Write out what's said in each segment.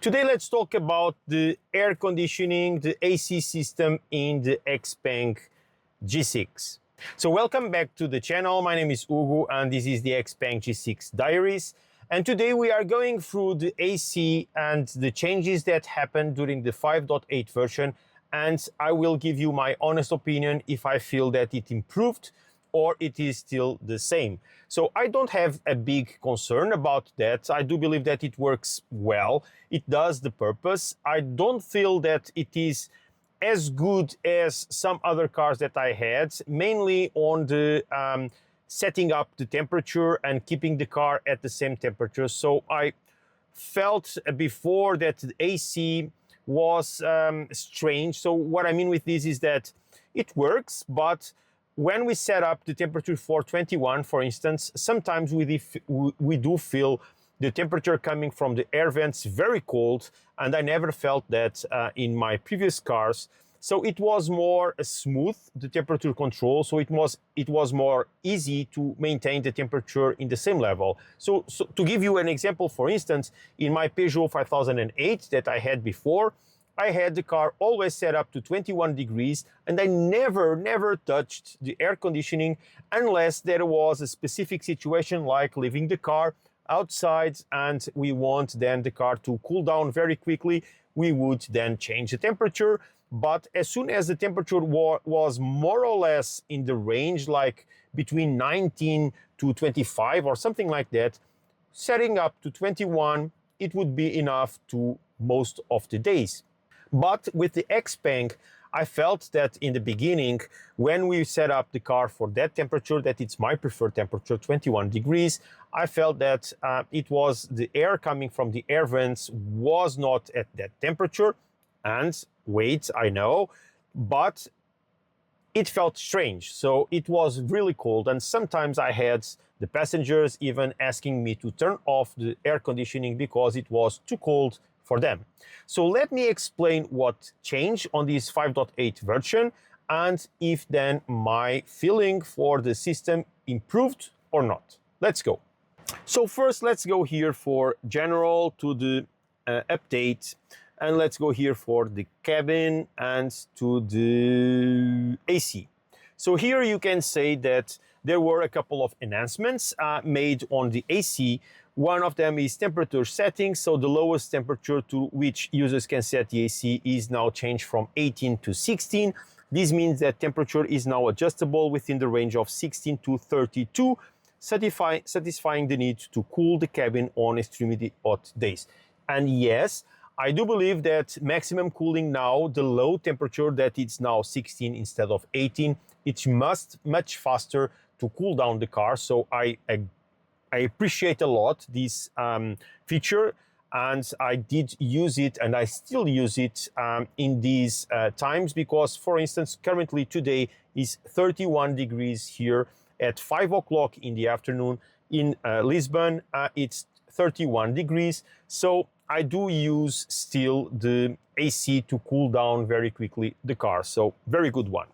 Today let's talk about the air conditioning, the AC system in the XPeng G6. So welcome back to the channel. My name is Ugo and this is the XPeng G6 Diaries. And today we are going through the AC and the changes that happened during the 5.8 version, and I will give you my honest opinion if I feel that it improved or it is still the same. So I don't have a big concern about that. I do believe that it works well. It does the purpose. I don't feel that it is as good as some other cars that I had, mainly on the setting up the temperature and keeping the car at the same temperature. So I felt before that the AC was strange. So what I mean with this is that it works, but when we set up the temperature for 21, for instance, sometimes we do feel the temperature coming from the air vents very cold, and I never felt that in my previous cars. So it was more smooth, the temperature control, so it was more easy to maintain the temperature in the same level. So to give you an example, for instance, in my Peugeot 5008 that I had before, I had the car always set up to 21 degrees, and I never touched the air conditioning unless there was a specific situation like leaving the car outside and we want then the car to cool down very quickly. We would then change the temperature, but as soon as the temperature was more or less in the range, like between 19 to 25 or something like that, setting up to 21, it would be enough to most of the days. But with the XPeng, I felt that in the beginning, when we set up the car for that temperature, that it's my preferred temperature, 21 degrees, I felt that it was the air coming from the air vents was not at that temperature. And wait, I know, but it felt strange. So it was really cold. And sometimes I had the passengers even asking me to turn off the air conditioning because it was too cold for them. So let me explain what changed on this 5.8 version and if then my feeling for the system improved or not. Let's go. So first let's go here for general to the update, and let's go here for the cabin and to the AC. So here you can say that there were a couple of enhancements made on the AC. One of them is temperature settings. So the lowest temperature to which users can set the AC is now changed from 18 to 16. This means that temperature is now adjustable within the range of 16 to 32, satisfying the need to cool the cabin on extremely hot days. And yes, I do believe that maximum cooling now, the low temperature that it's now 16 instead of 18, it's much faster to cool down the car. So I appreciate a lot this feature, and I did use it and I still use it in these times because, for instance, currently today is 31 degrees here at 5 o'clock in the afternoon. In Lisbon, it's 31 degrees. So I do use still the AC to cool down very quickly the car. So very good one.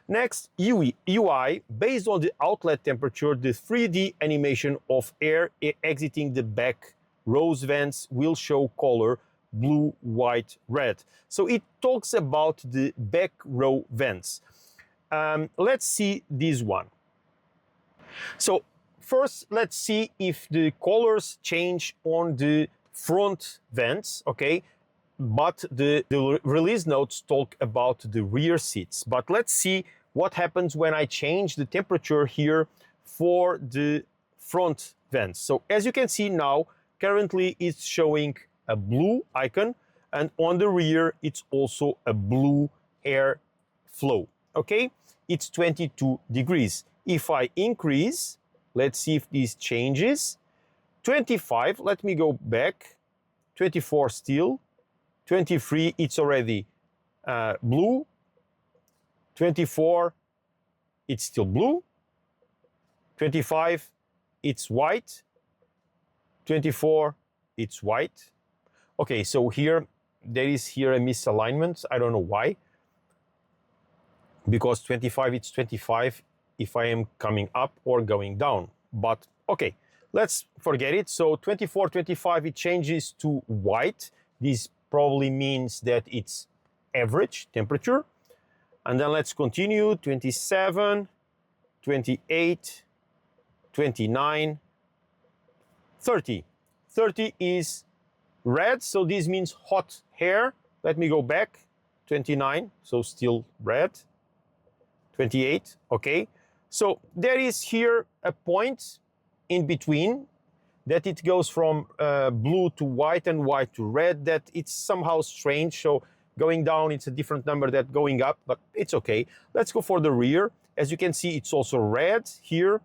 Next, UI, based on the outlet temperature, the 3D animation of air exiting the back rows vents will show color blue, white, red. So it talks about the back row vents. Let's see this one. So first, let's see if the colors change on the front vents, okay? But the release notes talk about the rear seats. But let's see what happens when I change the temperature here for the front vents. So as you can see now, currently it's showing a blue icon, and on the rear it's also a blue air flow, okay? It's 22 degrees. If I increase, let's see if this changes. 25, let me go back. 24 still. 23, it's already blue. 24, it's still blue. 25, it's white. 24, it's white. Okay, so here, there is here a misalignment. I don't know why. Because 25, it's 25 if I am coming up or going down. But okay, let's forget it. So 24, 25, it changes to white. This probably means that it's average temperature. And then let's continue, 27, 28, 29, 30. 30 is red, so this means hot air. Let me go back, 29, so still red. 28, okay. So there is here a point in between that it goes from blue to white and white to red, that it's somehow strange. So going down, it's a different number than going up, but it's okay. Let's go for the rear. As you can see, it's also red here.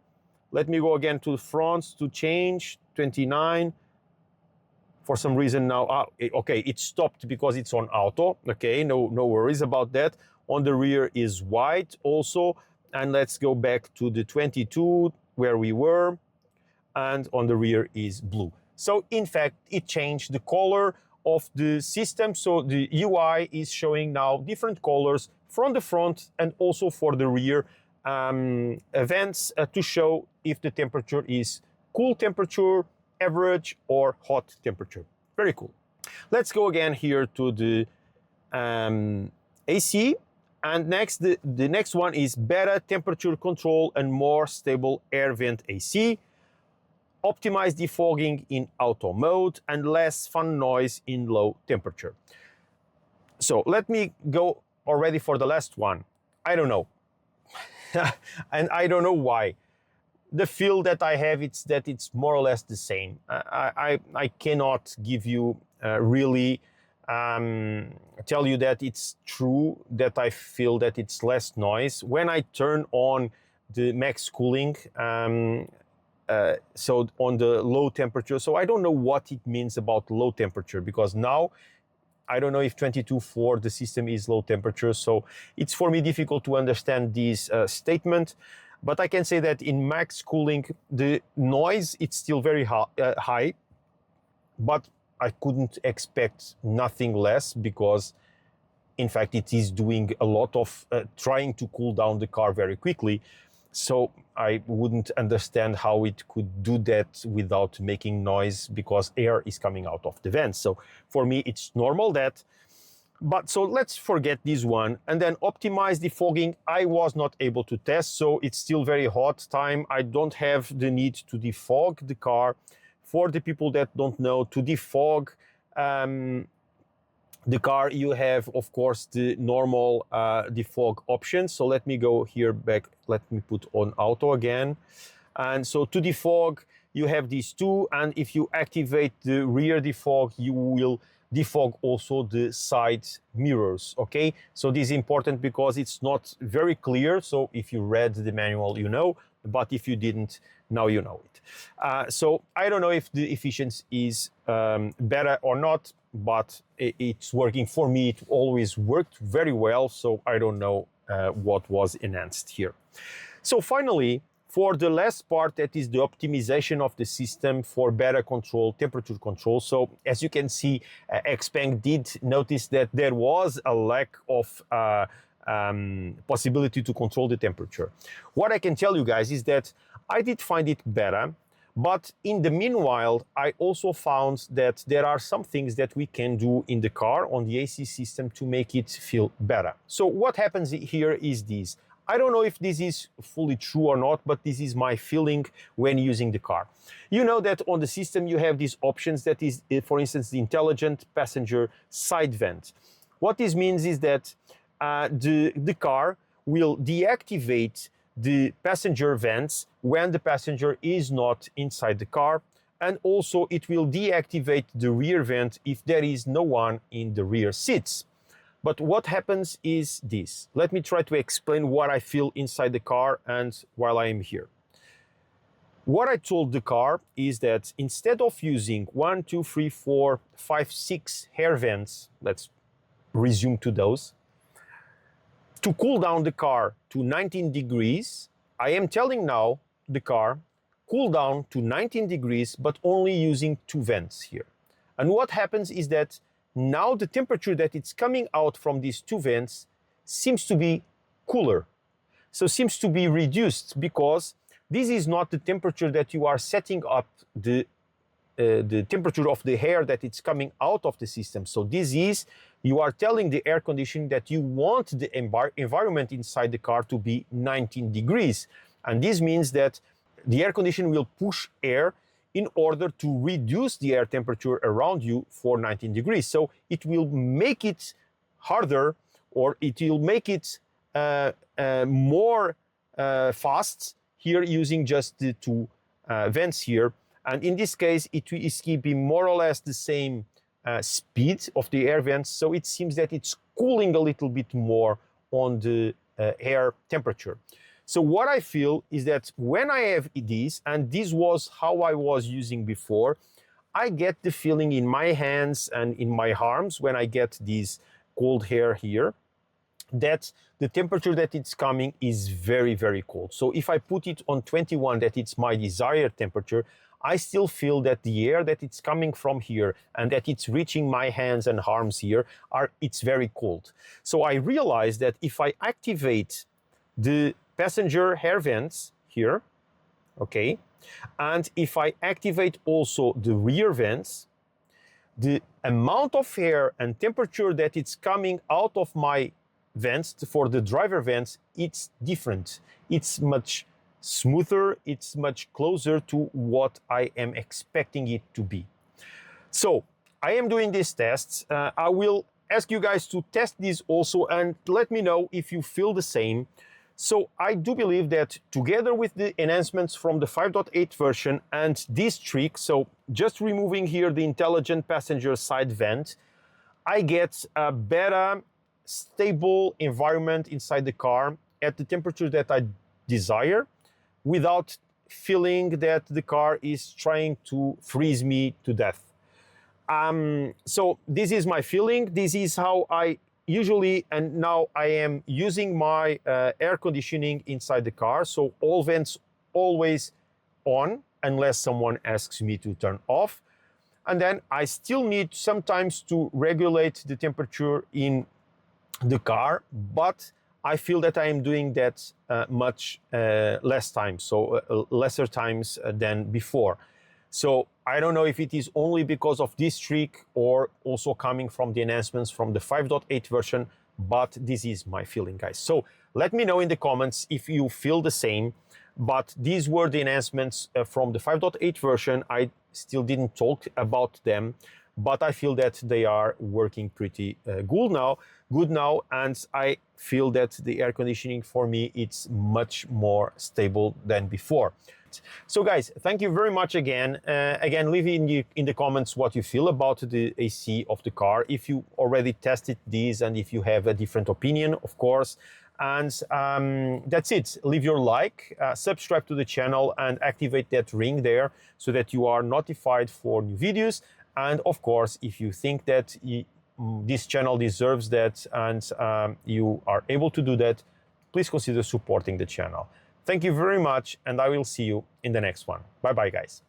Let me go again to the front to change, 29. For some reason now, okay, it stopped because it's on auto. Okay, no worries about that. On the rear is white also. And let's go back to the 22 where we were. And on the rear is blue. So in fact, it changed the color of the system. So the UI is showing now different colors from the front and also for the rear vents to show if the temperature is cool temperature, average, or hot temperature. Very cool. Let's go again here to the AC. And next, the next one is better temperature control and more stable air vent AC. Optimize defogging in auto mode and less fan noise in low temperature. So let me go already for the last one. I don't know. And I don't know why. The feel that I have is that it's more or less the same. I cannot give you really tell you that it's true that I feel that it's less noise. When I turn on the max cooling, so on the low temperature, so I don't know what it means about low temperature, because now I don't know if 22.4 the system is low temperature, so it's for me difficult to understand this statement. But I can say that in max cooling, the noise, it's still very high, but I couldn't expect nothing less, because in fact it is doing a lot of trying to cool down the car very quickly. So I wouldn't understand how it could do that without making noise, because air is coming out of the vents. So for me, it's normal that. But so let's forget this one. And then optimize defogging. I was not able to test, so it's still very hot time. I don't have the need to defog the car. For the people that don't know, to defog the car, you have, of course, the normal defog options. So let me go here back. Let me put on auto again. And so to defog, you have these two. And if you activate the rear defog, you will defog also the side mirrors, okay? So this is important because it's not very clear. So if you read the manual, you know, but if you didn't, now you know it. So I don't know if the efficiency is better or not, but it's working for me. It always worked very well, so I don't know what was enhanced here. So finally, for the last part, that is the optimization of the system for better control, temperature control. So as you can see, XPeng did notice that there was a lack of possibility to control the temperature. What I can tell you guys is that I did find it better, but in the meanwhile, I also found that there are some things that we can do in the car on the AC system to make it feel better. So what happens here is this. I don't know if this is fully true or not, but this is my feeling when using the car. You know that on the system you have these options, that is, for instance, the intelligent passenger side vent. What this means is that the car will deactivate the passenger vents when the passenger is not inside the car, and also it will deactivate the rear vent if there is no one in the rear seats. But what happens is this. Let me try to explain what I feel inside the car and while I am here. What I told the car is that instead of using 1, 2, 3, 4, 5, 6 air vents, let's resume to those, to cool down the car to 19 degrees, I am telling now the car, cool down to 19 degrees, but only using 2 vents here. And what happens is that now the temperature that it's coming out from these 2 vents seems to be cooler. So seems to be reduced, because this is not the temperature that you are setting up the the temperature of the air that it's coming out of the system. So this is, you are telling the air conditioning that you want the environment inside the car to be 19 degrees. And this means that the air conditioning will push air in order to reduce the air temperature around you for 19 degrees. So it will make it harder, or it will make it more fast here using just the two vents here. And in this case, it is keeping more or less the same speed of the air vents. So it seems that it's cooling a little bit more on the air temperature. So what I feel is that when I have this, and this was how I was using before, I get the feeling in my hands and in my arms when I get this cold air here, that the temperature that it's coming is very, very cold. So if I put it on 21, that it's my desired temperature, I still feel that the air that it's coming from here and that it's reaching my hands and arms here, it's very cold. So I realized that if I activate the passenger air vents here, okay, and if I activate also the rear vents, the amount of air and temperature that it's coming out of my vents for the driver vents, it's different. It's much smoother, it's much closer to what I am expecting it to be. So I am doing these tests. I will ask you guys to test this also and let me know if you feel the same. So I do believe that together with the enhancements from the 5.8 version and this trick, so just removing here the intelligent passenger side vent, I get a better stable environment inside the car at the temperature that I desire, without feeling that the car is trying to freeze me to death. So this is my feeling. This is how I usually, and now I am using my air conditioning inside the car. So all vents always on, unless someone asks me to turn off. And then I still need sometimes to regulate the temperature in the car, but I feel that I am doing that much less times, so lesser times than before. So I don't know if it is only because of this trick or also coming from the enhancements from the 5.8 version, but this is my feeling, guys. So let me know in the comments if you feel the same, but these were the enhancements from the 5.8 version. I still didn't talk about them, but I feel that they are working pretty good now, and I feel that the air conditioning for me, it's much more stable than before. So guys, thank you very much again. Leave in the comments what you feel about the AC of the car, if you already tested these and if you have a different opinion, of course. And that's it. Leave your like, subscribe to the channel and activate that ring there so that you are notified for new videos. And of course, if you think that this channel deserves that and you are able to do that, please consider supporting the channel. Thank you very much, and I will see you in the next one. Bye-bye, guys.